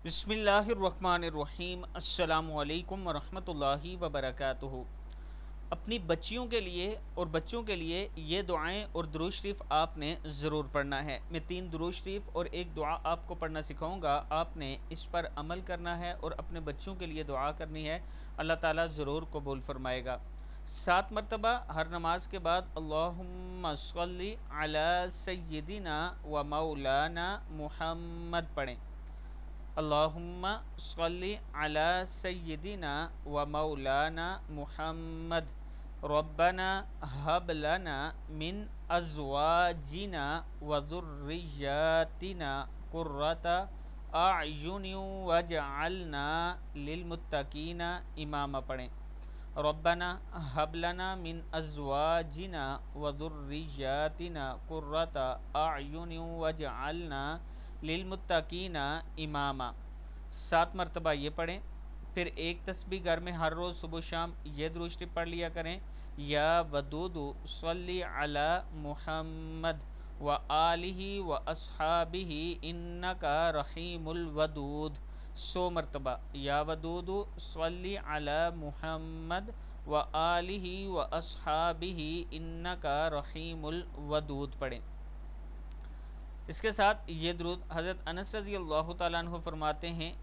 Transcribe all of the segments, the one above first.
बिस्मिल्लाहिर्रहमानिर्रहीम। अस्सलामु अलैकुम वरहमतुल्लाहि वबरकातुहू। अपनी बच्चियों के लिए और बच्चों के लिए ये दुआएं और दुरूद शरीफ आपने ज़रूर पढ़ना है। मैं 3 दुरूद शरीफ और एक दुआ आपको पढ़ना सिखाऊंगा। आपने इस पर अमल करना है और अपने बच्चों के लिए दुआ करनी है। अल्लाह ताला ज़रूर कबूल फरमाएगा। 7 मरतबा हर नमाज के बाद अल्लाहुम्मा सल्ली अला सय्यिदिना व मौलाना मुहम्मद पढ़ें। अल्लाहुम्मा सल्ली अला सय्यिदिना व मौलाना मुहम्मद रब्बना हब लना मिन अज़वाजिना व ज़ुर्रिय्यातिना कुर्रता अयुनि वजअलना लिलमुत्तकीना इमामा पढ़ें। रब्बना हब लना मिन अज़वाजिना व ज़ुर्रिय्यातिना कुर्रता अयुनि वजअलना लिलमुत्तकीना इमामा। 7 मरतबा ये पढ़ें। फिर एक तस्बीह घर में हर रोज़ सुबह शाम ये दुरूद शरीफ पढ़ लिया करें। या वदूदु सल्ली अला मुहम्मद व आलिही व अस्हाबिही इन्नका रहीमुल वदूद। 100 मरतबा या वदूदु सल्ली अला मुहम्मद व आलिही व अस्हाबिही इन्नका रहीमुल वदूद पढ़ें। इसके साथ ये दुरूद हज़रत अनस रज़ी अल्लाह तआला अन्हु फरमाते हैं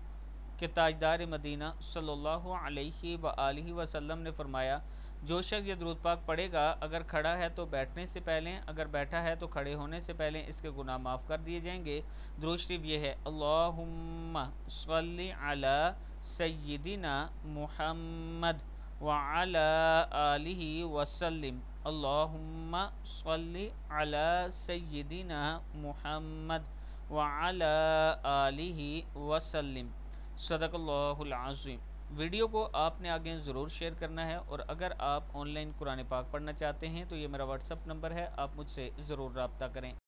कि ताजदार मदीना सल्लल्लाहु अलैहि व आलिहि वसल्लम ने फरमाया, जो शख्स ये दुरूद पाक पढ़ेगा, अगर खड़ा है तो बैठने से पहले, अगर बैठा है तो खड़े होने से पहले इसके गुनाह माफ़ कर दिए जाएंगे। दुरूद शरीफ ये है, अल्लाहुम्मा सल्ली अला सय्यिदिना मुहम्मद व अला आलिहि वसल्लिम। अल्लाहुम्मा सल्ली अला सय्यिदिना मुहम्मद व अला आलिहि वसल्लिम। सदक़ल्लाहुल अज़ीम। वीडियो को आपने आगे ज़रूर शेयर करना है और अगर आप ऑनलाइन कुरान पाक पढ़ना चाहते हैं तो ये मेरा व्हाट्सअप नंबर है, आप मुझसे ज़रूर रब्ता करें।